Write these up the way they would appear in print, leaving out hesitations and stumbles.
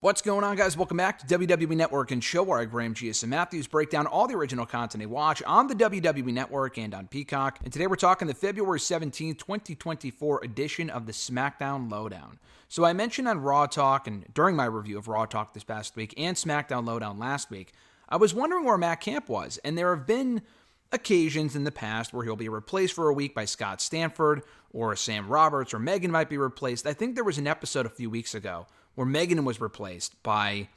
What's going on, guys? Welcome back to WWE Network and Show, where I, Graham G.S. and Matthews, break down all the original content I watch on the WWE Network and on Peacock. And today we're talking the February 17th, 2024 edition of the SmackDown LowDown. So I mentioned on Raw Talk, and during my review of Raw Talk this past week and SmackDown LowDown last week, I was wondering where Matt Camp was. And there have been occasions in the past where he'll be replaced for a week by Scott Stanford or Sam Roberts, or Megan might be replaced. I think there was an episode a few weeks ago where Megan was replaced by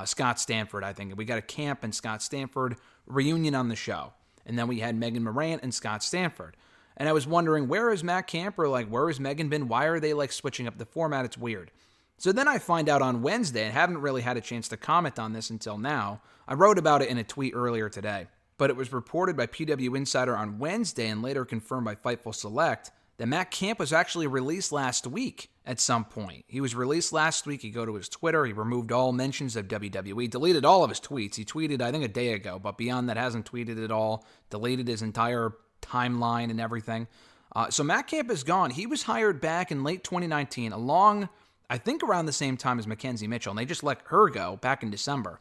Scott Stanford, I think. We got a Camp and Scott Stanford reunion on the show. And then we had Megan Morant and Scott Stanford. And I was wondering, where is Matt Camp, or where has Megan been? Why are they switching up the format? It's weird. So then I find out on Wednesday, and haven't really had a chance to comment on this until now. I wrote about it in a tweet earlier today, but it was reported by PW Insider on Wednesday and later confirmed by Fightful Select that Matt Camp was actually released last week at some point. He was released last week. He go to his Twitter. He removed all mentions of WWE, deleted all of his tweets. He tweeted, I think, a day ago, but beyond that, hasn't tweeted at all, deleted his entire timeline and everything. So Matt Camp is gone. He was hired back in late 2019, along, I think, around the same time as Mackenzie Mitchell, and they just let her go back in December.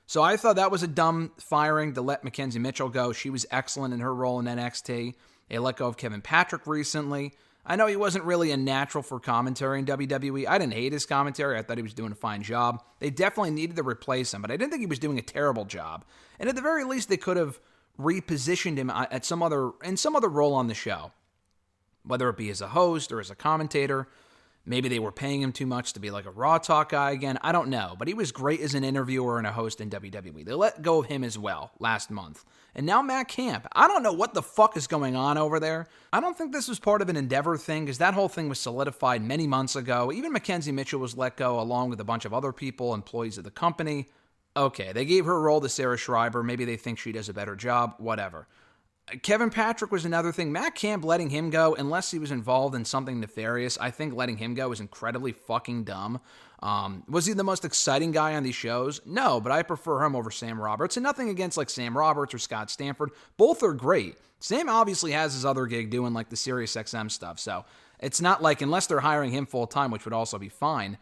So I thought that was a dumb firing to let Mackenzie Mitchell go. She was excellent in her role in NXT. They let go of Kevin Patrick recently. I know he wasn't really a natural for commentary in WWE. I didn't hate his commentary. I thought he was doing a fine job. They definitely needed to replace him, but I didn't think he was doing a terrible job. And at the very least, they could have repositioned him in some other role on the show, whether it be as a host or as a commentator. Maybe they were paying him too much to be like a Raw Talk guy again. I don't know. But he was great as an interviewer and a host in WWE. They let go of him as well last month. And now Matt Camp. I don't know what the fuck is going on over there. I don't think this was part of an Endeavor thing, because that whole thing was solidified many months ago. Even Mackenzie Mitchell was let go along with a bunch of other people, employees of the company. Okay, they gave her role to Sarah Schreiber. Maybe they think she does a better job. Whatever. Kevin Patrick was another thing. Matt Camp letting him go, unless he was involved in something nefarious, I think letting him go is incredibly fucking dumb. Was he the most exciting guy on these shows? No, but I prefer him over Sam Roberts. And nothing against Sam Roberts or Scott Stanford. Both are great. Sam obviously has his other gig doing the SiriusXM stuff. So it's not unless they're hiring him full time, which would also be fine.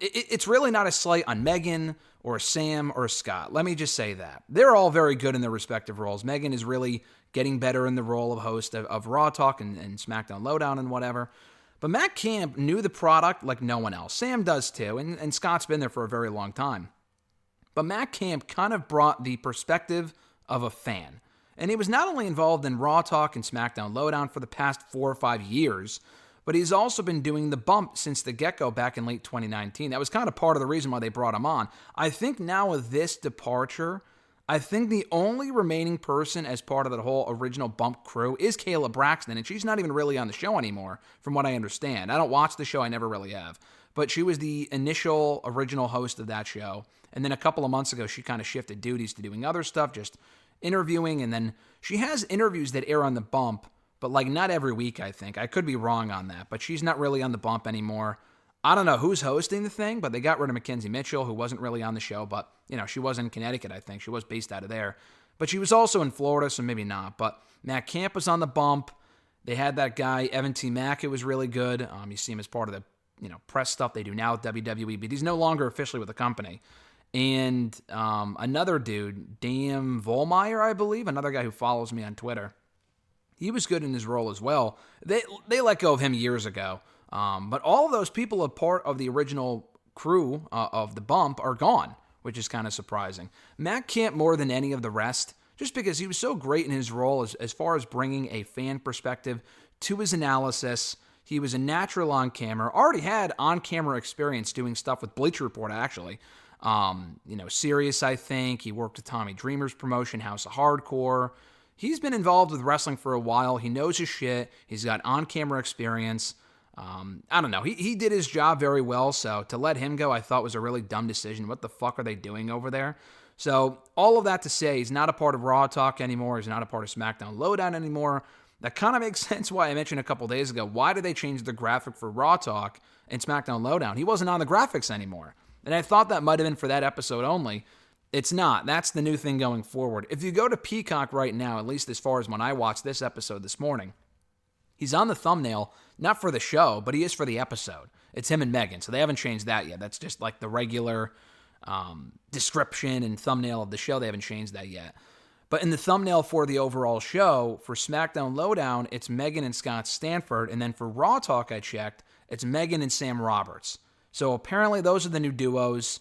It's really not a slight on Megan or Sam or Scott. Let me just say that. They're all very good in their respective roles. Megan is really getting better in the role of host of Raw Talk and SmackDown LowDown and whatever. But Matt Camp knew the product like no one else. Sam does too, and Scott's been there for a very long time. But Matt Camp kind of brought the perspective of a fan. And he was not only involved in Raw Talk and SmackDown LowDown for the past 4 or 5 years, but he's also been doing the bump since the get-go back in late 2019. That was kind of part of the reason why they brought him on. I think now with this departure, I think the only remaining person as part of the whole original bump crew is Kayla Braxton, and she's not even really on the show anymore, from what I understand. I don't watch the show, I never really have. But she was the initial original host of that show, and then a couple of months ago, she kind of shifted duties to doing other stuff, just interviewing, and then she has interviews that air on the bump, but not every week, I think. I could be wrong on that, but she's not really on the bump anymore. I don't know who's hosting the thing, but they got rid of Mackenzie Mitchell, who wasn't really on the show, but, she was in Connecticut, I think. She was based out of there. But she was also in Florida, so maybe not. But Matt Camp was on the bump. They had that guy, Evan T. Mack, who was really good. You see him as part of the, press stuff they do now with WWE, but he's no longer officially with the company. And another dude, Dan Vollmeyer, I believe, another guy who follows me on Twitter. He was good in his role as well. They let go of him years ago. But all of those people, a part of the original crew of the bump, are gone, which is kind of surprising. Matt Camp more than any of the rest, just because he was so great in his role as far as bringing a fan perspective to his analysis. He was a natural on camera, already had on-camera experience doing stuff with Bleacher Report, actually. Sirius, I think. He worked with Tommy Dreamer's promotion, House of Hardcore. He's been involved with wrestling for a while. He knows his shit. He's got on-camera experience. I don't know. He did his job very well, so to let him go I thought was a really dumb decision. What the fuck are they doing over there? So all of that to say, he's not a part of Raw Talk anymore. He's not a part of SmackDown LowDown anymore. That kind of makes sense why I mentioned a couple days ago, why did they change the graphic for Raw Talk and SmackDown LowDown? He wasn't on the graphics anymore. And I thought that might have been for that episode only. It's not. That's the new thing going forward. If you go to Peacock right now, at least as far as when I watched this episode this morning, he's on the thumbnail, not for the show, but he is for the episode. It's him and Megan, so they haven't changed that yet. That's just like the regular description and thumbnail of the show. They haven't changed that yet. But in the thumbnail for the overall show, for SmackDown LowDown, it's Megan and Scott Stanford. And then for Raw Talk, I checked, it's Megan and Sam Roberts. So apparently those are the new duos.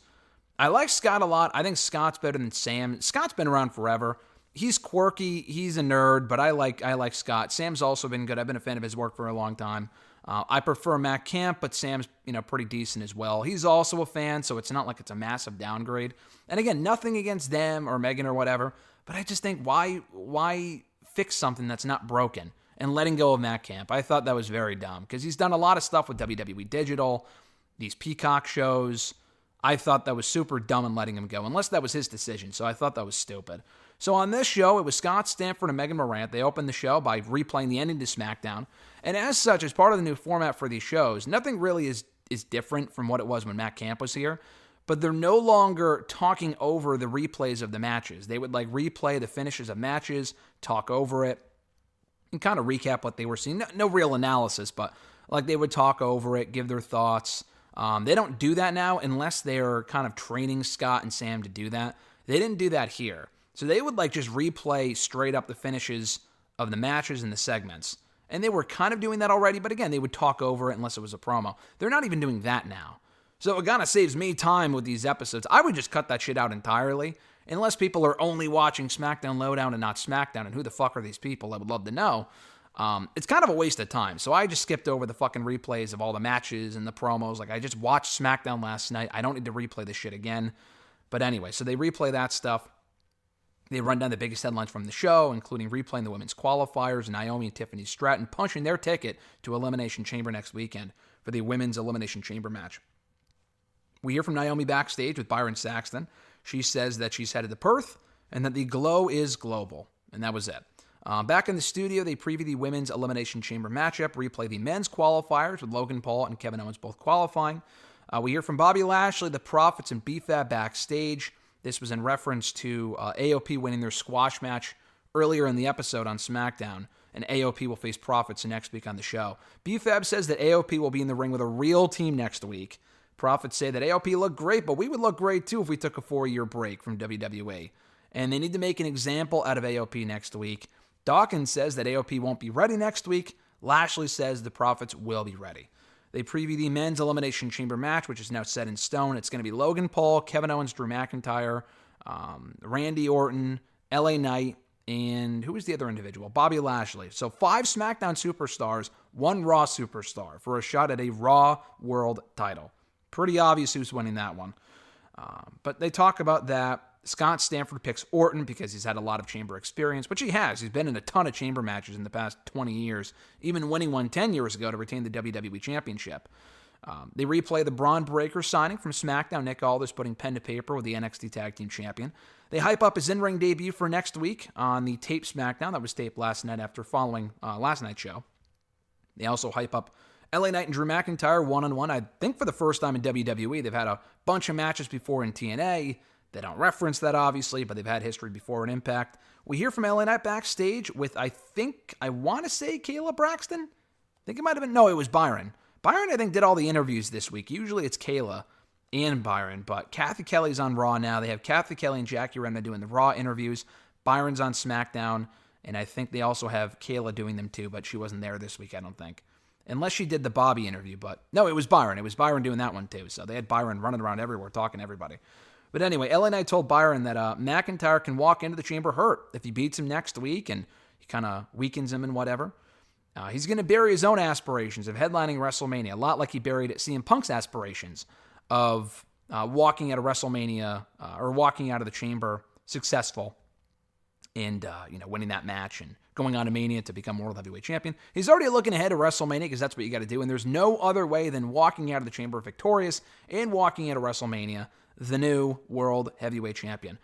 I like Scott a lot. I think Scott's better than Sam. Scott's been around forever. He's quirky. He's a nerd, but I like Scott. Sam's also been good. I've been a fan of his work for a long time. I prefer Matt Camp, but Sam's pretty decent as well. He's also a fan, so it's not like it's a massive downgrade. And again, nothing against them or Megan or whatever, but I just think why fix something that's not broken and letting go of Matt Camp? I thought that was very dumb because he's done a lot of stuff with WWE Digital, these Peacock shows. I thought that was super dumb and letting him go, unless that was his decision. So I thought that was stupid. So on this show, it was Scott Stanford and Megan Morant. They opened the show by replaying the ending to SmackDown. And as such, as part of the new format for these shows, nothing really is different from what it was when Matt Camp was here. But they're no longer talking over the replays of the matches. They would replay the finishes of matches, talk over it, and kind of recap what they were seeing. No real analysis, but they would talk over it, give their thoughts. They don't do that now unless they're kind of training Scott and Sam to do that. They didn't do that here. So they would just replay straight up the finishes of the matches and the segments. And they were kind of doing that already, but again, they would talk over it unless it was a promo. They're not even doing that now. So it kind of saves me time with these episodes. I would just cut that shit out entirely, unless people are only watching SmackDown LowDown and not SmackDown, and who the fuck are these people? I would love to know. It's kind of a waste of time. So I just skipped over the fucking replays of all the matches and the promos. I just watched SmackDown last night. I don't need to replay this shit again. But anyway, so they replay that stuff. They run down the biggest headlines from the show, including replaying the women's qualifiers, Naomi and Tiffany Stratton punching their ticket to Elimination Chamber next weekend for the women's Elimination Chamber match. We hear from Naomi backstage with Byron Saxton. She says that she's headed to Perth and that the glow is global. And that was it. Back in the studio, they preview the women's Elimination Chamber matchup, replay the men's qualifiers with Logan Paul and Kevin Owens both qualifying. We hear from Bobby Lashley, the Profits, and B-Fab backstage. This was in reference to AOP winning their squash match earlier in the episode on SmackDown, and AOP will face Profits next week on the show. B-Fab says that AOP will be in the ring with a real team next week. Profits say that AOP looked great, but we would look great too if we took a 4-year break from WWE. And they need to make an example out of AOP next week. Dawkins says that AOP won't be ready next week. Lashley says the Profits will be ready. They preview the men's Elimination Chamber match, which is now set in stone. It's going to be Logan Paul, Kevin Owens, Drew McIntyre, Randy Orton, LA Knight, and who was the other individual? Bobby Lashley. So 5 SmackDown superstars, 1 Raw superstar for a shot at a Raw World title. Pretty obvious who's winning that one. But they talk about that. Scott Stanford picks Orton because he's had a lot of chamber experience, which he has. He's been in a ton of chamber matches in the past 20 years, even winning one 10 years ago to retain the WWE Championship. They replay the Braun Breaker signing from SmackDown, Nick Aldis putting pen to paper with the NXT Tag Team Champion. They hype up his in-ring debut for next week on the taped SmackDown that was taped last night after following last night's show. They also hype up LA Knight and Drew McIntyre one-on-one. I think for the first time in WWE, they've had a bunch of matches before in TNA. They don't reference that, obviously, but they've had history before in Impact. We hear from LA Knight backstage with, I want to say Kayla Braxton? I think it might have been, no, it was Byron. Byron, I think, did all the interviews this week. Usually it's Kayla and Byron, but Kathy Kelly's on Raw now. They have Kathy Kelly and Jackie Renna doing the Raw interviews. Byron's on SmackDown, and I think they also have Kayla doing them too, but she wasn't there this week, I don't think. Unless she did the Bobby interview, but no, it was Byron. It was Byron doing that one too, so they had Byron running around everywhere talking to everybody. But anyway, LA Knight told Byron that McIntyre can walk into the chamber hurt if he beats him next week and he kind of weakens him and whatever. He's going to bury his own aspirations of headlining WrestleMania, a lot like he buried CM Punk's aspirations of walking out of WrestleMania or walking out of the chamber successful and winning that match and going on to Mania to become World Heavyweight Champion. He's already looking ahead to WrestleMania because that's what you got to do, and there's no other way than walking out of the chamber victorious and walking out of WrestleMania the new World Heavyweight Champion.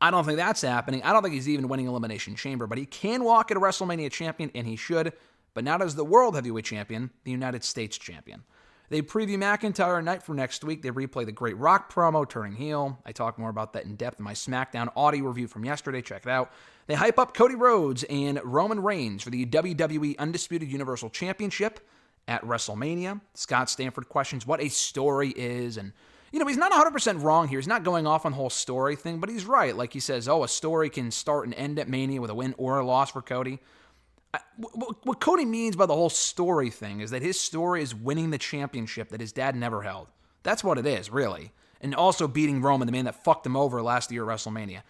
I don't think that's happening. I don't think he's even winning Elimination Chamber, but he can walk at a WrestleMania champion, and he should, but not as the World Heavyweight Champion, the United States Champion. They preview McIntyre and Knight for next week. They replay the Great Rock promo, turning heel. I talk more about that in depth in my SmackDown audio review from yesterday. Check it out. They hype up Cody Rhodes and Roman Reigns for the WWE Undisputed Universal Championship at WrestleMania. Scott Stanford questions what a story is, and he's not 100% wrong here. He's not going off on the whole story thing, but he's right. Like he says, a story can start and end at Mania with a win or a loss for Cody. What Cody means by the whole story thing is that his story is winning the championship that his dad never held. That's what it is, really. And also beating Roman, the man that fucked him over last year at WrestleMania.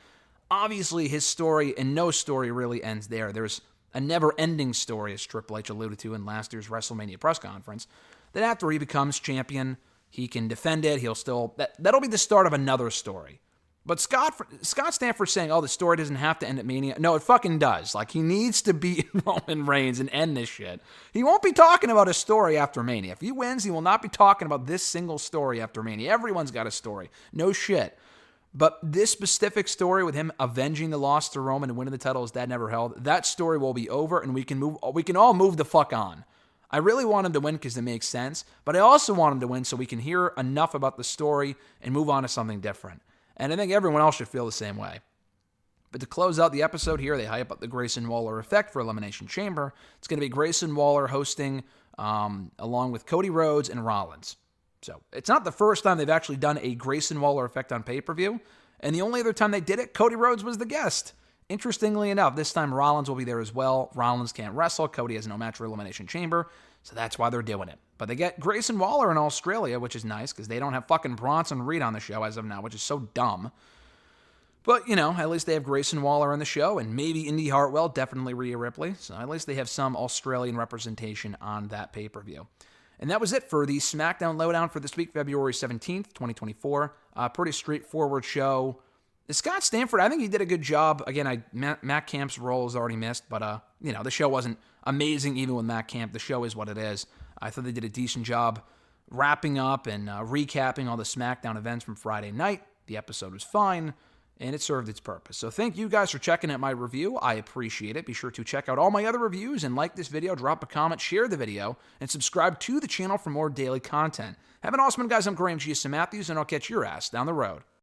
Obviously, his story, and no story really ends there. There's a never-ending story, as Triple H alluded to in last year's WrestleMania press conference, that after he becomes champion, he can defend it. That'll be the start of another story. But Scott Stanford saying, the story doesn't have to end at Mania. No, it fucking does. Like, he needs to beat Roman Reigns and end this shit. He won't be talking about a story after Mania. If he wins, he will not be talking about this single story after Mania. Everyone's got a story. No shit. But this specific story with him avenging the loss to Roman and winning the title his dad never held, that story will be over, and we can all move the fuck on. I really want him to win because it makes sense, but I also want him to win so we can hear enough about the story and move on to something different. And I think everyone else should feel the same way. But to close out the episode here, they hype up the Grayson Waller effect for Elimination Chamber. It's going to be Grayson Waller hosting along with Cody Rhodes and Rollins. So it's not the first time they've actually done a Grayson Waller effect on pay-per-view. And the only other time they did it, Cody Rhodes was the guest. Interestingly enough, this time Rollins will be there as well. Rollins can't wrestle. Cody has no match for Elimination Chamber. So that's why they're doing it. But they get Grayson Waller in Australia, which is nice because they don't have fucking Bronson Reed on the show as of now, which is so dumb. But, at least they have Grayson Waller on the show, and maybe Indy Hartwell, definitely Rhea Ripley. So at least they have some Australian representation on that pay-per-view. And that was it for the SmackDown LowDown for this week, February 17th, 2024. Pretty straightforward show. Scott Stanford, I think he did a good job. Again, Matt Camp's role is already missed, but, the show wasn't amazing even with Matt Camp. The show is what it is. I thought they did a decent job wrapping up and recapping all the SmackDown events from Friday night. The episode was fine, and it served its purpose. So thank you guys for checking out my review. I appreciate it. Be sure to check out all my other reviews and like this video, drop a comment, share the video, and subscribe to the channel for more daily content. Have an awesome one, guys. I'm Graham G. Matthews, and I'll catch your ass down the road.